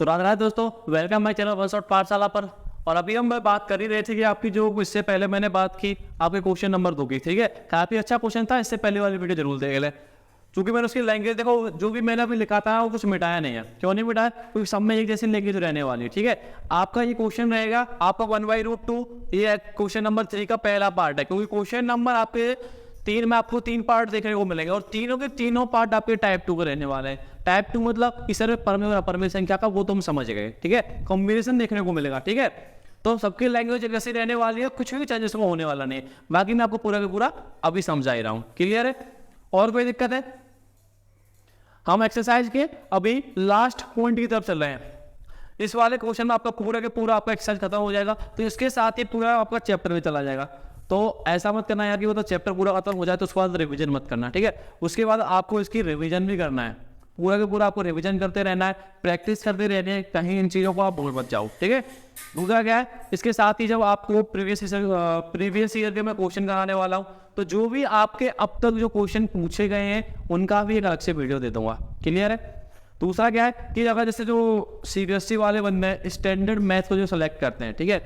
तो राधे राधे दोस्तों, welcome my channel one shot पाठशाला पर। और अभी हम बात कर ही रहे थे कि आपकी जो इससे पहले मैंने बात की आपके क्वेश्चन नंबर 2 की, ठीक है। काफ़ी अच्छा क्वेश्चन था, इससे पहले वाली वीडियो जरूर देख ले। चूंकि मैंने उसकी लैंग्वेज देखो, जो भी मैंने अभी लिखा था वो कुछ मिटाया नहीं है। क्यों नहीं मिटाया? क्योंकि सब में एक जैसी लैंग्वेज रहने वाली है, ठीक है। आपका ये क्वेश्चन रहेगा आपका 1/√2, ये क्वेश्चन नंबर 3 का पहला पार्ट है। क्योंकि क्वेश्चन नंबर आपके 3 में आपको 3 पार्ट देखने को मिलेंगे और तीनों के तीनों पार्ट आपके टाइप 2 के रहने वाले हैं। टाइप 2 मतलब इस तरह परमेय और अपरमेय संख्या का वो तुम समझ गए, ठीक है। कॉम्बिनेशन देखने को मिलेगा, ठीक है। तो सबकी लैंग्वेज जैसे रहने वाली है, कुछ भी चेंजेस में होने वाला नहीं है। बाकी मैं आपको पूरा का पूरा अभी समझा ही रहा हूँ। क्लियर है? और कोई दिक्कत है? हम एक्सरसाइज के अभी लास्ट पॉइंट की तरफ चल रहे हैं। इस वाले क्वेश्चन में आपका पूरा के पूरा आपका एक्सरसाइज खत्म हो जाएगा, तो इसके साथ ही पूरा आपका चैप्टर में चला जाएगा। तो ऐसा मत करना यार कि वो तो चैप्टर पूरा खत्म हो जाए तो उसके बाद रिवीजन मत करना, ठीक है। उसके बाद आपको इसकी रिवीजन भी करना है, पूरा के पूरा आपको रिवीजन करते रहना है, प्रैक्टिस करते रहना है, कहीं इन चीज़ों को आप भूल मत जाओ, ठीक है। दूसरा क्या है, इसके साथ ही जब आपको प्रीवियस ईयर के मैं क्वेश्चन कराने वाला हूँ, तो जो भी आपके अब तक जो क्वेश्चन पूछे गए हैं उनका भी एक अलग से वीडियो दे दूंगा। क्लियर है? दूसरा क्या है कि अगर जैसे जो सीबीएसई वाले बंदे हैं स्टैंडर्ड मैथ को जो सेलेक्ट करते हैं, ठीक है,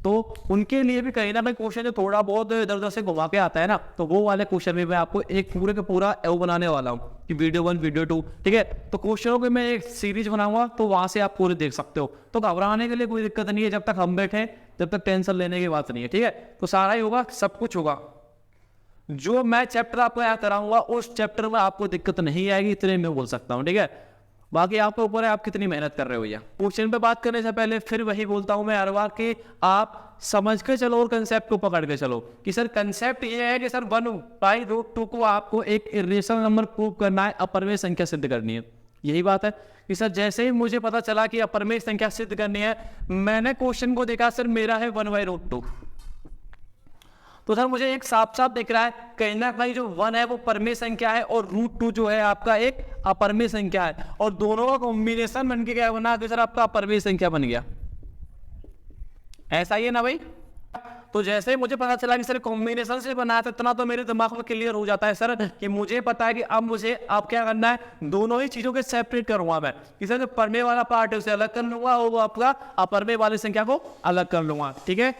तो उनके लिए भी कहीं ना कहीं क्वेश्चन जो थोड़ा बहुत इधर उधर से घुमा के आता है ना, तो वो वाले क्वेश्चन भी मैं आपको एक पूरे का पूरा एव बनाने वाला हूँ कि वीडियो 1 वीडियो 2, ठीक है। तो क्वेश्चनों की मैं एक सीरीज बनाऊंगा, तो वहां से आप पूरे देख सकते हो। तो घबराने के लिए कोई दिक्कत नहीं है, जब तक हम बैठे जब तक टेंशन लेने की बात नहीं है, ठीक है। तो सारा ही होगा, सब कुछ होगा। जो मैं चैप्टर आपको यहाँ कराऊंगा उस चैप्टर में आपको दिक्कत नहीं आएगी, इतने मैं बोल सकता हूँ, ठीक है। बाकी आपके ऊपर है आप कितनी मेहनत कर रहे हो। भैया क्वेश्चन पे बात करने से पहले फिर वही बोलता हूं मैं हर बार कि आप समझ के चलो और कंसेप्ट को पकड़ के चलो कि सर कंसेप्ट ये है कि सर 1/√2 को आपको एक इरेशनल नंबर प्रूव करना है, अपरमेय संख्या सिद्ध करनी है। यही बात है कि सर जैसे ही मुझे पता चला कि अपरमेय संख्या सिद्ध करनी है, मैंने क्वेश्चन को देखा, सर मेरा है 1/√2, तो सर मुझे एक साफ साफ दिख रहा है कहीं ना कहीं जो 1 है वो परमेय संख्या है और √2 जो है आपका एक अपरमेय संख्या है, और दोनों का कॉम्बिनेशन बन के क्या बना कि सर आपका अपरमेय संख्या बन गया। ऐसा ही है ना भाई? तो जैसे ही मुझे पता चला कि सर कॉम्बिनेशन से बना है, तो इतना तो मेरे दिमाग में क्लियर हो जाता है सर कि मुझे पता है कि अब मुझे आप क्या करना है, दोनों ही चीजों के सेपरेट करूंगा मैं कि सर जो परमेय वाला पार्ट है उसे अलग कर लूंगा और वो आपका अपरमेय वाली संख्या को अलग कर लूंगा, ठीक है।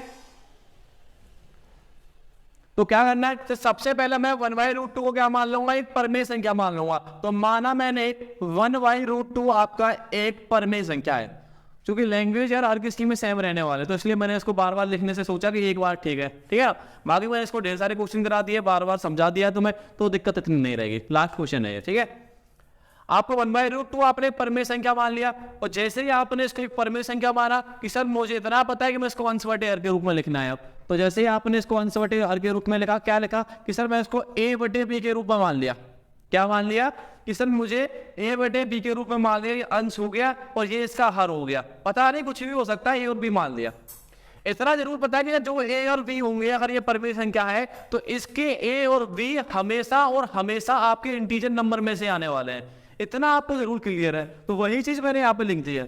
तो क्या करना है, तो सबसे पहले मैं 1/√2 को क्या मान लूंगा, एक परमेय संख्या मान लूंगा। तो माना मैंने 1/√2 आपका एक परमेय संख्या है। क्योंकि लैंग्वेज यार हर किसी में सेम रहने वाले, तो इसलिए मैंने इसको बार बार लिखने से सोचा कि एक बार ठीक है, ठीक है। बाकी मैंने इसको ढेर सारे क्वेश्चन करा दिए, बार बार समझा दिया तुम्हें, तो दिक्कत इतनी नहीं रहेगी। लास्ट क्वेश्चन है, ठीक है। आपको 1/√2 आपने परमेय संख्या मान लिया, और जैसे ही आपने इसको एक परमेय संख्या माना कि सर मुझे इतना पता है कि मैं इसको अंश/हर के रूप में लिखना है अब, तो जैसे ही आपने इसको अंश/हर के रूप में लिखा, क्या लिखा कि सर मैं इसको a/b के रूप में मान लिया। क्या मान लिया कि सर मुझे a/b के रूप में मान लिया, ये अंश हो गया और ये इसका हर हो गया। पता नहीं कुछ भी हो सकता है, a और b मान लिया। इतना जरूर पता है कि जो a और b होंगे, अगर ये परमेय संख्या है तो इसके a और b हमेशा और हमेशा आपके इंटीजर नंबर में से आने वाले हैं। इतना आपको जरूर क्लियर है, तो वही चीज मैंने यहाँ पे लिख दी है,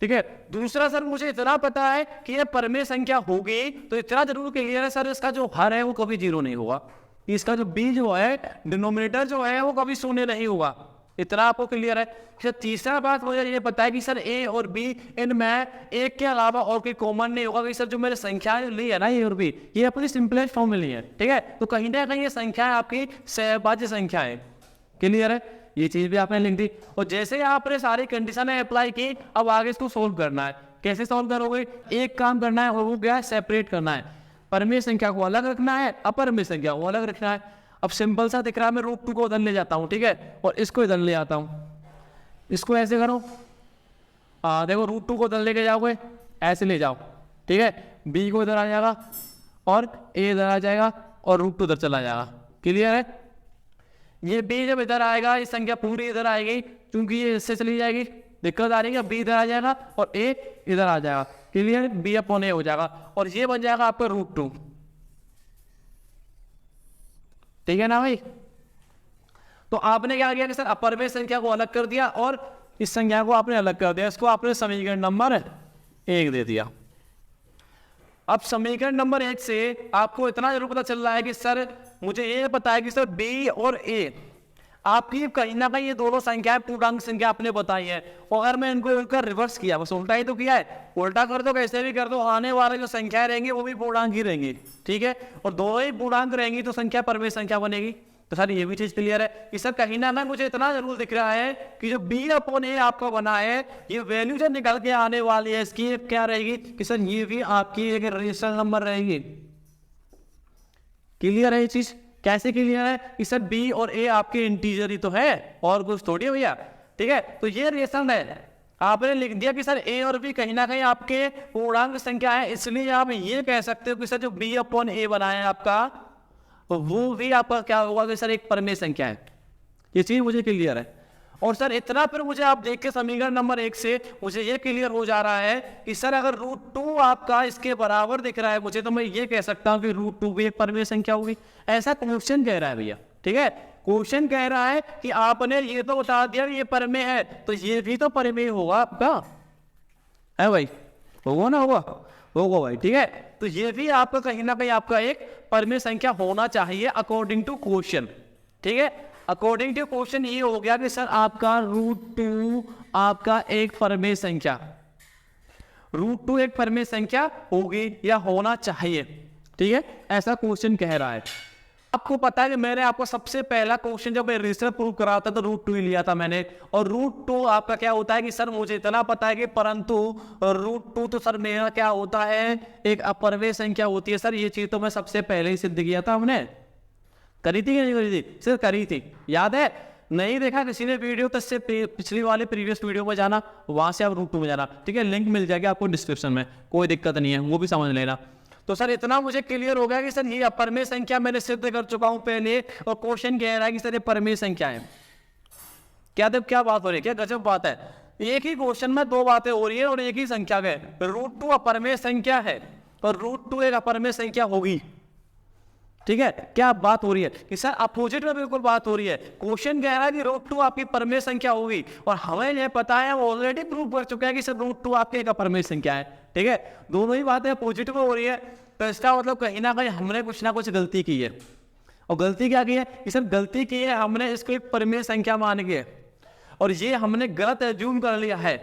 ठीक है। दूसरा, सर मुझे इतना पता है कि ये परमेय संख्या होगी, तो इतना जरूर क्लियर है सर इसका जो हर है वो कभी 0 नहीं होगा, इसका जो b जो है डिनोमिनेटर जो है वो कभी 0 नहीं होगा। इतना आपको क्लियर है। सर तीसरा बात मुझे ये पता है कि सर a और b इनमें एक के अलावा और कोई कॉमन नहीं होगा कि सर जो मेरे संख्या ली है ना a और b, ये अपनी सिंपलेस्ट फॉर्म में ली है, ठीक है। तो कहीं ना कहीं ये संख्या आपकी सहभाज्य संख्या है। क्लियर है? ये चीज भी आपने लिख दी। और जैसे आपने सारी कंडीशन अप्लाई की, अब आगे इसको सोल्व करना है। कैसे सोल्व करोगे? एक काम करना है, वो क्या है, सेपरेट करना है। परमेय संख्या को अलग रखना है, अपरमेय संख्या को अलग रखना है। अब सिंपल सा दिख रहा है, मैं √2 को इधर ले जाता हूँ, ठीक है, और इसको इधर ले आता हूँ। इसको ऐसे करो, देखो √2 को इधर लेके जाओगे, ऐसे ले जाओ, ठीक है। b को इधर आ जाएगा और a इधर आ जाएगा और √2 इधर चला जाएगा। क्लियर है? ये b जब इधर आएगा, ये संख्या पूरी इधर आएगी, क्योंकि ये इससे चली जाएगी, दिक्कत आ रही है। b इधर आ जाएगा और a इधर आ जाएगा। क्लियर? b/a हो जाएगा और ये बन जाएगा आपका √2, ठीक है ना भाई। तो आपने क्या किया कि सर अपरमेय संख्या को अलग कर दिया और इस संख्या को आपने अलग कर दिया, इसको आपने समीकरण नंबर 1 दे दिया। अब समीकरण नंबर 1 से आपको इतना जरूर पता चल रहा है कि सर मुझे ये पता है कि सर b और a आपकी कहीं ना कहीं ये दोनों संख्याएं पूर्णांक संख्या आपने बताई है, और अगर मैं इनको रिवर्स किया, बस उल्टा ही तो किया है, उल्टा कर दो कैसे भी कर दो, आने वाले जो संख्याएं रहेंगी वो भी पूर्णांक ही रहेंगी, ठीक है, और दोनों ही पूर्णांक रहेंगी तो संख्या परमेय संख्या बनेगी। तो सर ये भी चीज क्लियर है कि सर कहीं ना मुझे इतना जरूर दिख रहा है कि जो b/a आपका बना है, ये वैल्यू जो निकल के आने वाली है इसकी क्या रहेगी कि सर ये भी आपकी एक रेशनल नंबर रहेगी। क्लियर है ये चीज? कैसे क्लियर है कि सर b और a आपके इंटीजर ही तो है और कुछ थोड़ी है भैया, ठीक है। तो ये रेशनल है, आपने लिख दिया कि सर a और b कहीं ना कहीं आपके पूर्णांक संख्या है, इसलिए आप ये कह सकते हो कि सर जो b/a बना है आपका वो भी आपका क्या होगा कि सर एक परमेय संख्या है। ये चीज मुझे क्लियर है। और सर इतना फिर मुझे आप देख के समीकरण नंबर 1 से मुझे ये क्लियर हो जा रहा है कि सर अगर √2 आपका इसके बराबर दिख रहा है मुझे, तो मैं ये कह सकता हूँ कि √2 भी एक परमेय संख्या होगी। ऐसा क्वेश्चन कह रहा है भैया, ठीक है, क्वेश्चन कह रहा है कि आपने ये तो बता दिया ये परमेय है, तो ये भी तो परमेय होगा आपका, है भाई, होगा ना, होगा भाई, ठीक है। तो ये भी आपका कहीं ना कहीं आपका एक परमेय संख्या होना चाहिए अकॉर्डिंग टू क्वेश्चन, ठीक है। अकॉर्डिंग टू क्वेश्चन ये हो गया कि सर आपका √2 आपका एक परमेय संख्या, √2 एक परमेय संख्या होगी या होना चाहिए, ठीक है, ऐसा क्वेश्चन कह रहा है। आपको पता है कि मैंने आपको सबसे पहला क्वेश्चन जब मैं रजिस्टर प्रूव करा था तो √2 ही लिया था मैंने, और √2 आपका क्या होता है कि सर मुझे इतना पता है कि परंतु √2 तो सर मेरा क्या होता है एक अपरमेय संख्या होती है। सर ये चीज तो मैं सबसे पहले ही सिद्ध किया था, हमने करी थी कि नहीं करी थी? सर करी थी, याद है? नहीं देखा किसी ने वीडियो तो इससे पिछली वाले प्रीवियस वीडियो में जाना, वहां से आप √2 में जाना, ठीक है, लिंक मिल जाएगा आपको डिस्क्रिप्शन में, कोई दिक्कत नहीं है, वो भी समझ लेना। तो सर इतना मुझे क्लियर हो गया कि सर ये अपरमेय संख्या मैंने सिद्ध कर चुका हूं पहले, और क्वेश्चन कह रहा है कि सर ये परमेय संख्या है। क्या बात हो रही है, क्या गजब बात है। एक ही क्वेश्चन में दो बातें हो रही है और एक ही संख्या है, √2 अपरमेय संख्या है और √2 एक अपरमेय संख्या होगी, ठीक है। क्या बात हो रही है कि सर अपोजिट में बिल्कुल बात हो रही है। क्वेश्चन कह रहा है कि √2 आपकी परमेय संख्या होगी, और हमें यह पता है, हम ऑलरेडी प्रूव कर चुके हैं कि सर √2 आपकी एक अपरमेय संख्या है, ठीक है। दोनों ही बातें अपोजिट में हो रही है, तो इसका मतलब कहीं ना कहीं हमने कुछ ना कुछ गलती की है। और गलती क्या की है कि सर गलती की है हमने इसको एक परमेय संख्या मान के, और ये हमने गलत एज्यूम कर लिया है।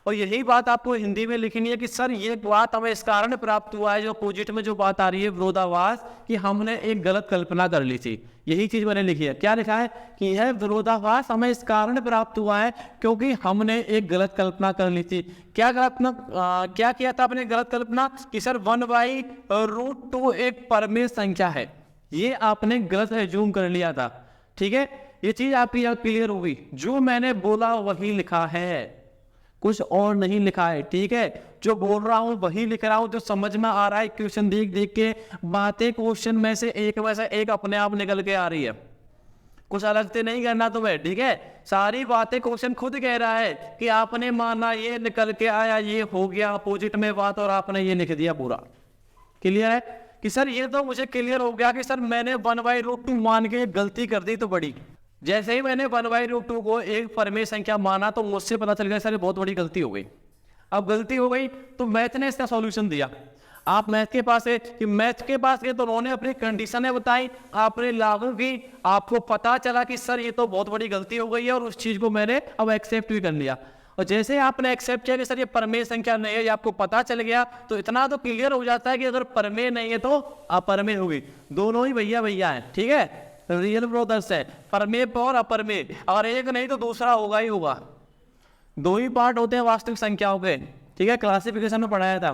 और यही बात आपको हिंदी में लिखनी है कि सर ये बात हमें इस कारण प्राप्त हुआ है, जो अपोजिट में जो बात आ रही है विरोधाभास, कि हमने एक गलत कल्पना कर ली थी। यही चीज मैंने लिखी है, क्या लिखा है कि यह विरोधाभास हमें इस कारण प्राप्त हुआ है क्योंकि हमने एक गलत कल्पना कर ली थी। क्या किया था आपने गलत कल्पना कि सर 1/√2 एक परमेय संख्या है, ये आपने गलत एज्यूम कर लिया था, ठीक है। ये चीज आपकी यहाँ क्लियर होगी, जो मैंने बोला वही लिखा है, कुछ और नहीं लिखा है, ठीक है। जो बोल रहा हूं वही लिख रहा हूं, जो समझ में आ रहा है क्वेश्चन देख देख के, बातें क्वेश्चन में से एक अपने आप निकल के आ रही है, कुछ अलग से नहीं करना तुम्हें, ठीक है। सारी बातें क्वेश्चन खुद कह रहा है कि आपने माना, ये निकल के आया, ये हो गया अपोजिट में बात, और आपने ये लिख दिया पूरा। क्लियर है कि सर ये तो मुझे क्लियर हो गया कि सर मैंने 1/√2 मान के गलती कर दी तो बड़ी। जैसे ही मैंने 1/√2 को एक परमेय संख्या माना तो मुझसे पता चल गया सर ये बहुत बड़ी गलती हो गई। अब गलती हो गई तो मैथ ने इसका सॉल्यूशन दिया। आप मैथ के पास है कि मैथ के पास गए तो उन्होंने अपनी कंडीशनें बताई, आपने लागू की, आपको पता चला कि सर ये तो बहुत बड़ी गलती हो गई है, और उस चीज को मैंने अब एक्सेप्ट भी कर लिया। और जैसे आपने एक्सेप्ट किया कि सर ये परमेय संख्या नहीं है, ये आपको पता चल गया, तो इतना तो क्लियर हो जाता है कि अगर परमेय नहीं है तो अपरमेय होगी। दोनों ही भैया है, ठीक है, रियल ब्रदर्स है, परमेय और अपरमेय, और एक नहीं तो दूसरा होगा ही होगा। दो ही पार्ट होते हैं वास्तविक संख्याओं के, ठीक है, क्लासिफिकेशन में पढ़ाया था।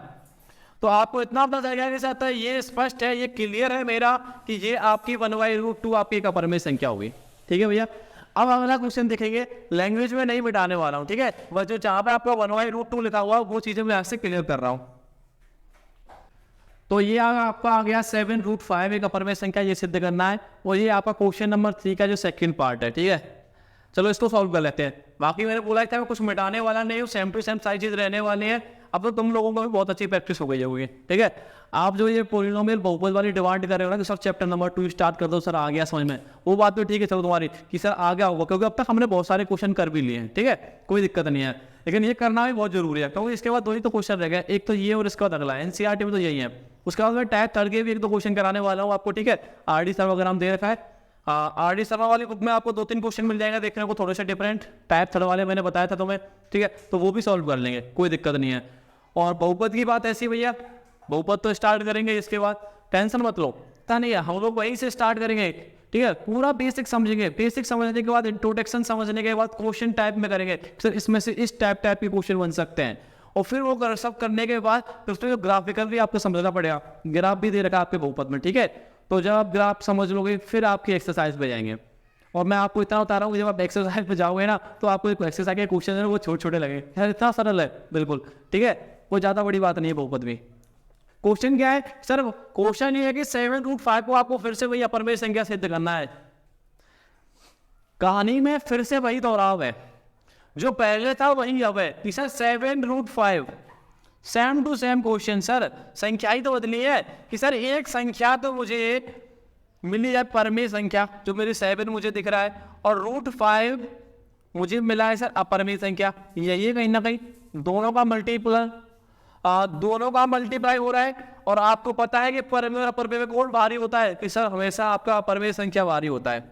तो आपको इतना पता चल गया कि सर ये स्पष्ट है, ये क्लियर है मेरा कि ये आपकी 1/√2 आपकी एक अपरमेय संख्या होगी, ठीक है भैया। अब अगला क्वेश्चन देखेंगे, लैंग्वेज में नहीं मिटाने वाला हूँ, ठीक है, बस जो जहाँ पे आपका 1/√2 लिखा हुआ वो चीजें मैं यहाँ से क्लियर कर रहा हूँ। तो ये आपका आ गया 7√5 एक अपरमेय संख्या, ये सिद्ध करना है, और ये आपका क्वेश्चन नंबर 3 का जो सेकंड पार्ट है, ठीक है। चलो इसको सॉल्व कर लेते हैं। बाकी मैंने बोला था मैं कुछ मिटाने वाला नहीं हूँ, सेम टू सेम सारी चीज रहने वाली है। अब तो तुम लोगों को भी बहुत अच्छी प्रैक्टिस हो गई होगी, ठीक है। आप जो ये पॉलिनोमियल बहुपद वाली डिमांड कर रहे हो ना कि सर चैप्टर नंबर 2 स्टार्ट कर दो, सर आ गया समझ में, वो बात तो ठीक है चलो तुम्हारी कि सर आ गया होगा, क्योंकि अब तक हमने बहुत सारे क्वेश्चन कर भी लिए हैं, ठीक है, कोई दिक्कत नहीं है। लेकिन ये करना भी बहुत जरूरी है, क्योंकि इसके बाद दो ही तो क्वेश्चन रह गए, एक तो ये और इसके बाद अगला एनसीईआरटी में तो यही है। उसके बाद मैं टाइप 3 के भी एक दो क्वेश्चन कराने वाला हूँ आपको, ठीक है। RD सर्वग्राम दे रखा है, आर डी शर्मा वाली बुक में आपको 2-3 क्वेश्चन मिल जाएगा देखने को, थोड़े से डिफरेंट टाइप थर्ड वाले मैंने बताया था तुम्हें, ठीक है, तो वो भी सॉल्व कर लेंगे, कोई दिक्कत नहीं है। और बहुपद की बात ऐसी भैया, बहुपद तो स्टार्ट करेंगे इसके बाद, टेंशन मत लो, पता नहीं है, हम लोग वहीं से स्टार्ट करेंगे, ठीक है, पूरा बेसिक समझेंगे, बेसिक समझने के बाद इंट्रोडक्शन समझने के बाद क्वेश्चन टाइप में करेंगे, सर इसमें से इस टाइप के क्वेश्चन बन सकते हैं, और फिर वो सब करने के बाद फिर उसमें ग्राफिकल भी आपको समझना पड़ेगा, ग्राफ भी दे रखा आपके बहुपद में, ठीक है, तो जब आप ग्राफ समझ लोगे फिर आपकी एक्सरसाइज पे जाएंगे। और मैं आपको इतना बता रहा हूँ, जब आप एक्सरसाइज पे जाओगे ना तो आपको एक्सरसाइज के क्वेश्चन है वो छोटे छोटे लगे, यार इतना सरल है बिल्कुल, ठीक है, कोई ज़्यादा बड़ी बात नहीं है बहुपद में। क्वेश्चन क्या है सर, क्वेश्चन ये है कि 7√5 को आपको फिर से वही अपरमेय संख्या सिद्ध करना है। कहानी में फिर से वही दोहराव है, जो पहले था वही अब है। तीसरा 7√5 same to same question sir, संख्या ही तो बदली है कि सर एक संख्या तो मुझे मिली है परमेय संख्या, जो मेरी 7 मुझे दिख रहा है, और √5 मुझे मिला है सर अपरमेय संख्या, यही कहीं ना कहीं दोनों का मल्टीप्लाई हो रहा है। और आपको पता है कि परमेय और अपरमेय में कौन भारी होता है, कि सर हमेशा आपका अपरमेय संख्या भारी होता है,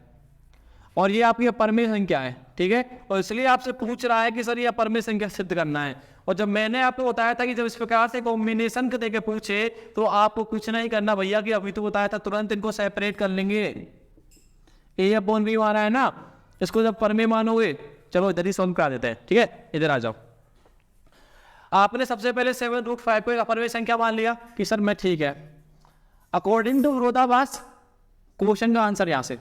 और ये आपकी अपरमेय संख्या है, ठीक है, और इसलिए आपसे पूछ रहा है कि सर ये अपरमेय संख्या सिद्ध करना है। और जब मैंने आपको बताया था कि जब इस प्रकार से कॉम्बिनेशन को देके पूछे तो आपको कुछ नहीं करना भैया, कि अभी तो बताया था तुरंत इनको सेपरेट कर लेंगे, A/B माना है ना, इसको जब परमेय मानोगे, चलो इधर ही सॉल्व करा देते हैं, ठीक है, इधर आ जाओ। आपने सबसे पहले 7√5 को एक अपरमेय संख्या मान लिया कि सर मैं ठीक है, अकॉर्डिंग टू विरोधाभास क्वेश्चन का आंसर यहां से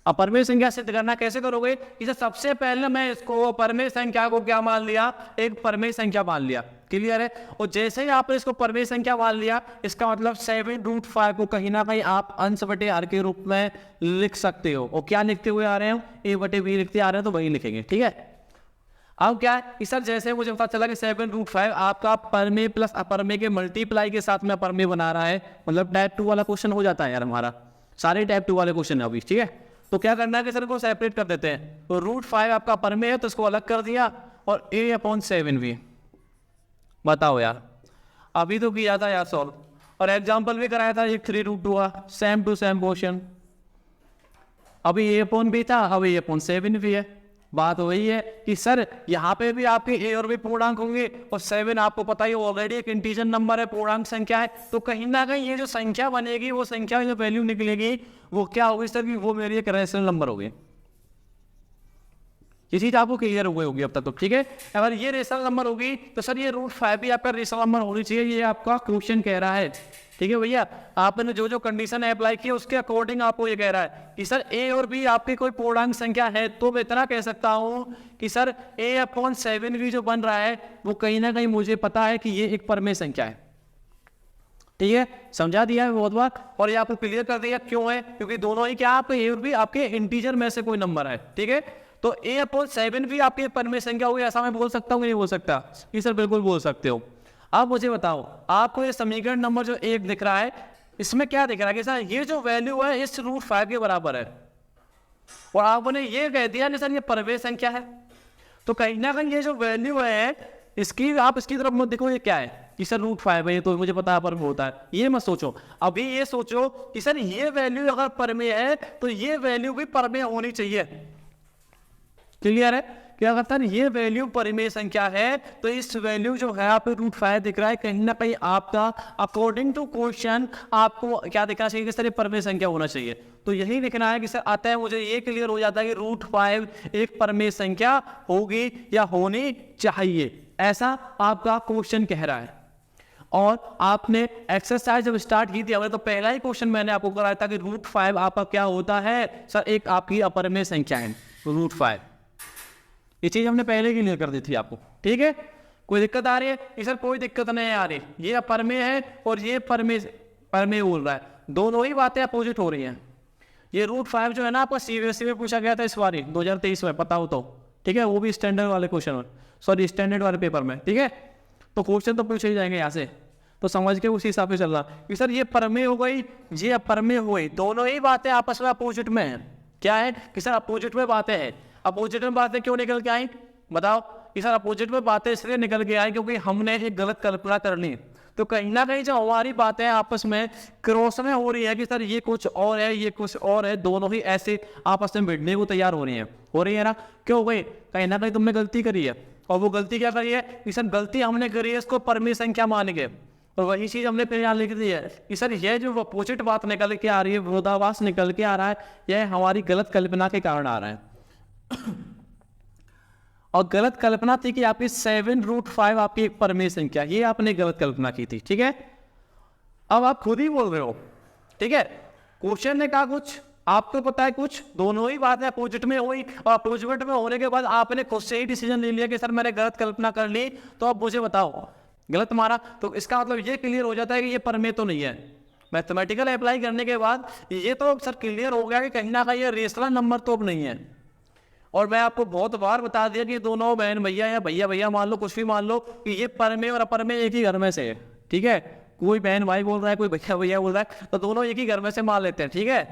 अपरमेय संख्या सिद्ध करना कैसे करोगे, कि सबसे पहले मैं इसको अपरमेय संख्या को क्या मान लिया, एक परमेय संख्या मान लिया, क्लियर है। और जैसे ही आपने इसको परमेय संख्या मान लिया, इसका मतलब 7√5 को कहीं ना कहीं आप अंश बटे हर के रूप में लिख सकते हो। और क्या लिखते हुए आ रहे हो, A/B लिखते आ रहे हैं, तो वही लिखेंगे, ठीक है। अब क्या है कि सर जैसे मुझे पता चला कि 7√5 आपका परमेय प्लस अपरमेय के मल्टीप्लाई के साथ में अपरमेय बना रहा है, मतलब टाइप 2 वाला क्वेश्चन हो जाता है यार हमारा, सारे टाइप 2 वाले क्वेश्चन है अभी, ठीक है। तो क्या करना है कि सर को सेपरेट कर देते हैं, तो √5 आपका परमेय है तो इसको अलग कर दिया, और A/7 भी, बताओ यार, अभी तो किया था यार सॉल्व, और एग्जाम्पल भी कराया था, एक 3√2 का सेम टू सेम क्वेश्चन, अभी A/B था, अभी A/7 भी है। बात वही है कि सर यहाँ पे भी आपके A और B पूर्णांक होंगे, और 7 आपको पता ही ऑलरेडी एक इंटीजर नंबर है, पूर्णांक संख्या है, तो कहीं ना कहीं ये जो संख्या बनेगी, वो संख्या जो वैल्यू निकलेगी वो क्या होगी सर, कि वो मेरी एक रेशनल नंबर होगी। ये चीज आपको क्लियर हो गई होगी अब तक, तो ठीक है। अगर ये रेशनल नंबर होगी तो सर ये √5 भी आपका रेशनल नंबर होनी चाहिए, ये आपका क्वेश्चन कह रहा है, ठीक है भैया। आपने जो जो कंडीशन अप्लाई की उसके अकॉर्डिंग आपको ये कह रहा है कि सर A और B आपकी कोई पूर्णांक संख्या है, तो मैं इतना कह सकता हूं कि सर A/7 भी जो बन रहा है वो कहीं ना कहीं मुझे पता है कि ये एक परमेय संख्या है, ठीक है, समझा दिया है बहुत बार। और ये आपको क्लियर कर दिया क्यों है, क्योंकि दोनों ही क्या आपके A और B आपके इंटीजर में से कोई नंबर है, ठीक है। तो A/7 भी आपकी परमेय संख्या होगी, ऐसा मैं बोल सकता हूँ कि नहीं बोल सकता, कि सर बिल्कुल बोल सकते हो। आप मुझे बताओ, आपको ये समीकरण नंबर जो 1 दिख रहा है, इसमें क्या दिख रहा है कि सर ये जो वैल्यू है इस √5 के बराबर है, और आपने ये कह दिया कि सर ये परमेय संख्या है, तो कहीं ना कहीं ये जो वैल्यू है इसकी आप इसकी तरफ मत देखो, ये क्या है कि सर √5 है, ये तो मुझे पता है परमेय होता है, ये मत सोचो। अभी ये सोचो कि सर ये वैल्यू अगर परमेय है तो ये वैल्यू भी परमेय होनी चाहिए, क्लियर है। कि अगर सर ये वैल्यू परमेय संख्या है तो इस वैल्यू जो है आप √5 दिख रहा है, कहीं ना कहीं आपका अकॉर्डिंग टू क्वेश्चन आपको क्या दिखना चाहिए कि सर ये परमेय संख्या होना चाहिए। तो यही लिखना है कि सर आता है, मुझे ये क्लियर हो जाता है कि √5 एक परमेय संख्या होगी या होनी चाहिए, ऐसा आपका क्वेश्चन कह रहा है। और आपने एक्सरसाइज जब स्टार्ट की थी हमने, तो पहला ही क्वेश्चन मैंने आपको कराया था कि √5 आपका क्या होता है, सर एक आपकी अपरमेय संख्या है √5। ये चीज हमने पहले क्लियर कर दी थी आपको, ठीक है। कोई दिक्कत आ रही है कि सर कोई दिक्कत नहीं आ रही, ये अपरमेय है और ये परमेय बोल रहा है, दोनों ही बातें अपोजिट हो रही हैं। ये √5 जो है ना आपका CBSE में पूछा गया था इस बार 2023 में, पता हो तो, ठीक है, वो भी स्टैंडर्ड वाले क्वेश्चन में, सॉरी स्टैंडर्ड वाले पेपर में, ठीक है। तो क्वेश्चन तो पूछे ही जाएंगे यहाँ से, तो समझ के उसी हिसाब से चलना कि सर ये परमेय हो गई, ये अपरमेय हो गई, दोनों ही बातें आपस में अपोजिट में है। क्या है कि सर अपोजिट में बातें हैं। अपोजिट में बातें क्यों निकल के आई बताओ, कि सर अपोजिट में बातें इसलिए निकल के आई क्योंकि हमने एक गलत कल्पना कर ली। तो कहीं ना कहीं जो हमारी बातें आपस में क्रॉस में हो रही है कि सर ये कुछ और है, ये कुछ और है, दोनों ही ऐसे आपस में भिड़ने को तैयार हो रही है ना। क्यों भाई? कहीं ना कहीं तुमने गलती करी है, और वो गलती क्या करी है कि सर गलती हमने करी है इसको परमेय संख्या मान के, और वही चीज़ हमने फिर यहाँ लिख दी है कि सर ये जो अपोजिट बात निकल के आ रही है, विरोधाभास निकल के आ रहा है, यह हमारी गलत कल्पना के कारण आ रहा है। और गलत कल्पना थी कि आपकी 7√5 आपकी एक परमेय संख्या, ये आपने गलत कल्पना की थी, ठीक है। अब आप खुद ही बोल रहे हो, ठीक है, क्वेश्चन ने कहा कुछ, आपको पता है कुछ, दोनों ही बातें अपोजिट में हुई, और अपोजिट में होने के बाद आपने खुद से ही डिसीजन ले लिया कि सर मैंने गलत कल्पना कर ली, तो अब मुझे बताओ गलत मारा, तो इसका मतलब ये क्लियर हो जाता है कि ये परमेय तो नहीं है। मैथमेटिकल अप्लाई करने के बाद ये तो सर क्लियर हो गया कि कहीं ना कहीं ये रेशनल नंबर तो अब नहीं है। और मैं आपको बहुत बार बता दिया कि दोनों बहन भैया या भैया भैया मान लो, कुछ भी मान लो, कि ये परमेय और अपरमेय एक ही घर में से है, ठीक है। कोई बहन भाई बोल रहा है, कोई भैया भैया बोल रहा है, तो दोनों एक ही घर में से मान लेते हैं, ठीक है।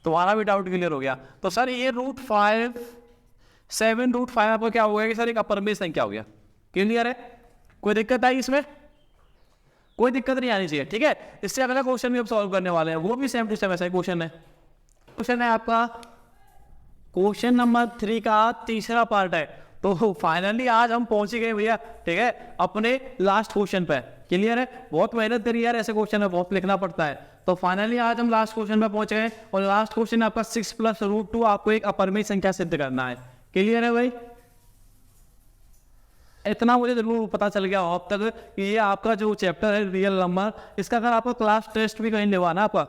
तुम्हारा भी डाउट क्लियर हो गया। तो सर ये √5 7√5 आपको क्या हो गया कि सर एक अपरमेय संख्या हो गया। क्लियर है? कोई दिक्कत आई इसमें? कोई दिक्कत नहीं आनी चाहिए, ठीक है। इससे अगला क्वेश्चन भी हम सॉल्व करने वाले हैं, वो भी सेम टू सेम ऐसा ही क्वेश्चन है। क्वेश्चन है आपका क्वेश्चन नंबर 3 का तीसरा पार्ट है। तो फाइनली आज हम पहुंच ही गए भैया, ठीक है, अपने लास्ट क्वेश्चन पे। क्लियर है? बहुत मेहनत करी यार, ऐसे क्वेश्चन में बहुत लिखना पड़ता है। तो फाइनली आज हम लास्ट क्वेश्चन पे पहुंच गए, और लास्ट क्वेश्चन आपका 6 + √2 आपको एक अपरमेय संख्या सिद्ध करना है। क्लियर है भाई? इतना मुझे जरूर पता चल गया अब तक कि ये आपका जो चैप्टर है रियल नंबर, इसका अगर आपको क्लास टेस्ट भी कहीं लेवाना, आपका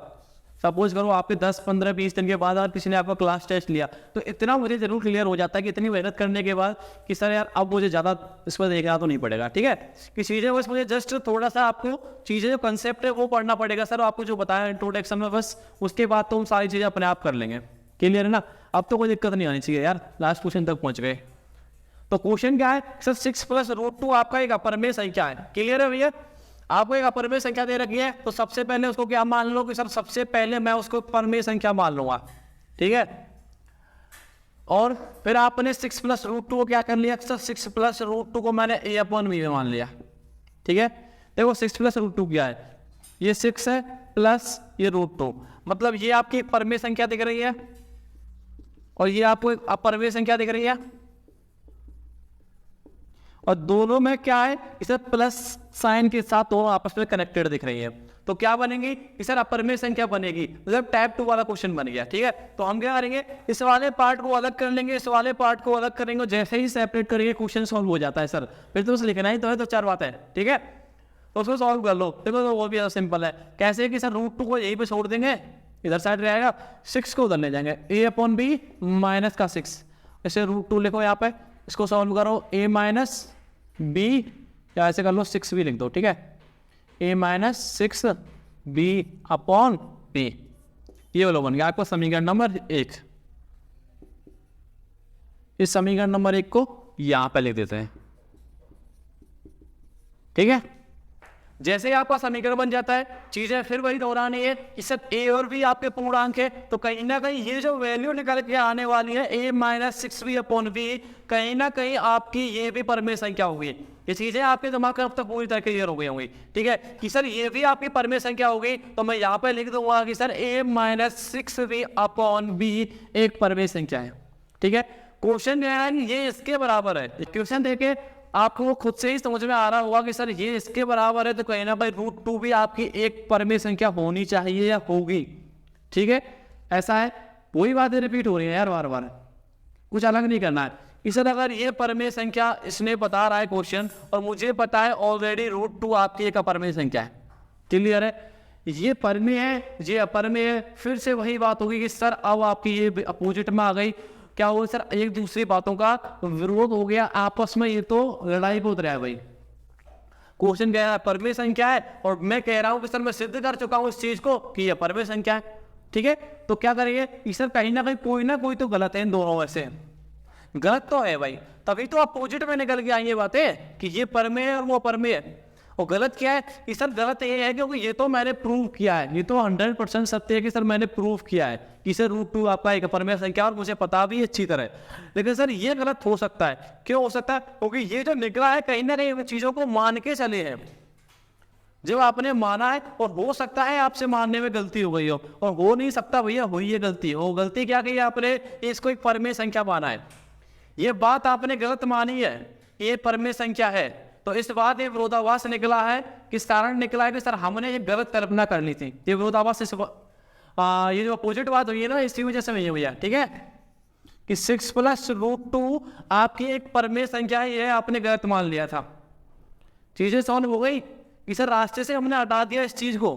सपोज करो आपके 10, 15, 20 दिन के बाद अगर किसी ने आपका क्लास टेस्ट लिया, तो इतना मुझे जरूर क्लियर हो जाता है कि इतनी मेहनत करने के बाद कि सर यार अब मुझे ज़्यादा इस पर देखना तो नहीं पड़ेगा, ठीक है। कि चीज़ें बस मुझे जस्ट थोड़ा सा आपको चीज़ें जो कंसेप्ट है वो पढ़ना पड़ेगा सर, आपको जो बताया इंट्रोडक्शन में, बस उसके बाद तो हम सारी चीज़ें अपने आप कर लेंगे। क्लियर है ना? अब तो कोई दिक्कत नहीं आनी चाहिए यार, लास्ट क्वेश्चन तक पहुँच गए। तो क्वेश्चन क्या है सर? 6 + √2 आपका एक अपरमेय संख्या है। क्लियर है भैया? आपको एक अपरमेय संख्या दे रखी है, तो सबसे पहले उसको क्या मान लो कि सर सबसे पहले मैं उसको परमेय संख्या मान लूंगा, ठीक है। और फिर आपने 6 + √2 को क्या कर लिया सर? 6 + √2 को मैंने a/b में मान लिया, ठीक है। देखो 6 + √2 क्या है? ये 6 है प्लस ये √2, मतलब ये आपकी परमेय संख्या दिख रही है, और ये आपको एक अपरमेय संख्या दिख रही है, और दोनों में क्या है इसे प्लस साइन के साथ दोनों आपस में कनेक्टेड दिख रही है। तो क्या बनेगी कि सर अपरमेय संख्या बनेगी, मतलब टाइप 2 वाला क्वेश्चन बन गया, ठीक है। तो हम क्या करेंगे, इस वाले पार्ट को अलग कर लेंगे, इस वाले पार्ट को अलग करेंगे, जैसे ही सेपरेट करेंगे क्वेश्चन सॉल्व हो जाता है सर। फिर तो बस लिखना ही तो है, तो 4 बातें, ठीक है। तो उसको सॉल्व कर लो। देखो तो वो भी सिंपल है। कैसे कि सर √2 को यहीं पे छोड़ देंगे, इधर साइड रहेगा, 6 को उधर ले जाएंगे, a/b माइनस का 6, ऐसे √2 लिखो यहाँ पे, इसको सॉल्व करो, a - b, या ऐसे कर लो 6 भी लिख दो, ठीक है, a - 6b/b, ये वाला बन गया आपको समीकरण नंबर 1। इस समीकरण नंबर 1 को यहां पे लिख देते हैं, ठीक है। जैसे ही आपका समीकरण बन जाता है, चीजें फिर वही दोहरानी है, इससे a और b आपके पूर्णांक है, तो कहीं ना कहीं ये जो वैल्यू निकल के आने वाली है a - 6b/b, कहीं ना कहीं आपकी ये भी परमेय संख्या होगी। ये चीजें आपके दिमाग में अब तक पूरी तरह क्लियर हो गई होंगी, ठीक है, कि सर ये भी आपकी परमेय संख्या होगी। तो मैं यहाँ पे लिख दूंगा कि सर a - 6b/b एक परमेय संख्या है, ठीक है। क्वेश्चन जो है ये इसके बराबर है। क्वेश्चन देखे आपको खुद से ही समझ में आ रहा होगा कि सर ये इसके बराबर है, तो कहीं ना भाई √2 भी आपकी एक परमेय संख्या होनी चाहिए या होगी, ठीक है। ऐसा है, वही बातें रिपीट हो रही है यार बार बार, कुछ अलग नहीं करना है। इस अगर ये परमेय संख्या इसने बता रहा है क्वेश्चन, और मुझे पता है ऑलरेडी √2 आपकी एक अपरमेय संख्या है, क्लियर है। ये परमेय है, ये अपरमेय है, फिर से वही बात होगी कि सर अब आपकी ये अपोजिट में आ गई, क्या हो सर एक दूसरी बातों का विरोध हो गया आपस में, ये तो लड़ाई को उतरा है भाई। क्वेश्चन कह रहा है परमेय संख्या है, और मैं कह रहा हूं कि सर मैं सिद्ध कर चुका हूं इस चीज को कि ये परमेय संख्या है, ठीक है। तो क्या करेंगे कि सर कहीं ना कोई तो गलत है इन दोनों में से, गलत तो है भाई, तभी तो अपोजिट में निकल के आई ये बातें कि ये परमेय है और वो अपरमेय है। और गलत क्या है कि सर गलत ये है क्योंकि ये तो मैंने प्रूव किया है, ये तो 100% सत्य है कि सर मैंने प्रूव किया है कि सर √2 आपका एक अपरमेय संख्या, और मुझे पता भी अच्छी तरह। लेकिन सर ये गलत हो सकता है, क्यों हो सकता है? क्योंकि ये जो निकला है कहीं ना कहीं चीजों को मान के चले हैं, जब आपने माना है, और हो सकता है आपसे मानने में गलती हो गई हो, और हो नहीं सकता भैया हुई है गलती। हो गलती क्या की आपने, इसको एक परमेय संख्या माना है, ये बात आपने गलत मानी है, ये परमेय संख्या है, तो इस बात ये विरोधाभास निकला है। किस कारण निकला है कि सर हमने ये गलत कल्पना करनी थी, ये विरोधाभास ये जो अपोजिट बात हुई है ना, इसी वजह से हुई है भैया, ठीक है, कि 6 + √2 आपकी एक परमेय संख्या है, ये आपने गलत मान लिया था। चीजें सॉल्व हो गई कि सर रास्ते से हमने हटा दिया इस चीज को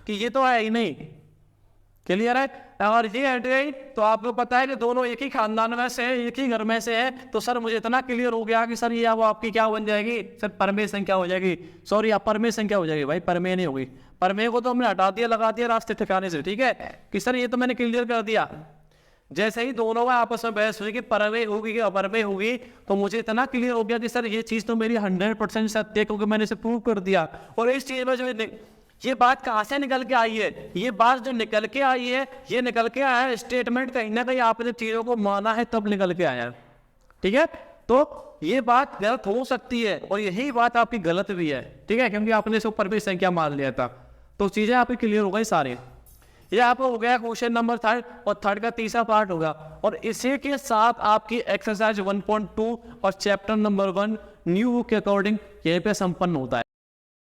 कि ये तो है ही नहीं, क्लियर है। और ये हट गई तो आपको पता है कि दोनों एक ही खानदान में से, एक ही घर में से है, तो सर मुझे इतना क्लियर हो गया कि सर ये वो आपकी क्या बन जाएगी, सर परमेय संख्या हो जाएगी, सॉरी अपरमेय संख्या हो जाएगी भाई, परमेय नहीं होगी। परमेय को तो हमने हटा दिया, लगा दिया रास्ते ठिकाने से, ठीक है, कि सर ये तो मैंने क्लियर कर दिया। जैसे ही दोनों में आपस में बहस हुई कि परमेय होगी कि अपरमेय होगी, तो मुझे इतना क्लियर हो गया कि सर ये चीज़ तो मेरी 100% सत्य है, क्योंकि मैंने इसे प्रूव कर दिया। और इस चीज़ में जो ये बात कहाँ से निकल के आई है, ये बात जो निकल के आई है, ये निकल के आया है स्टेटमेंट, कहीं ना कहीं आपने चीज़ों को माना है तब निकल के आया है, ठीक है। तो ये बात गलत हो सकती है, और यही बात आपकी गलत भी है, ठीक है, क्योंकि आपने इसको परमेय संख्या मान लिया था। तो चीज़ें आपकी क्लियर हो गई सारी। ये आपको हो गया क्वेश्चन नंबर 3, और 3 का तीसरा पार्ट होगा। और इसी के साथ आपकी एक्सरसाइज 1.2 और चैप्टर नंबर 1 न्यू बुक के अकॉर्डिंग यहीं पे संपन्न होता है।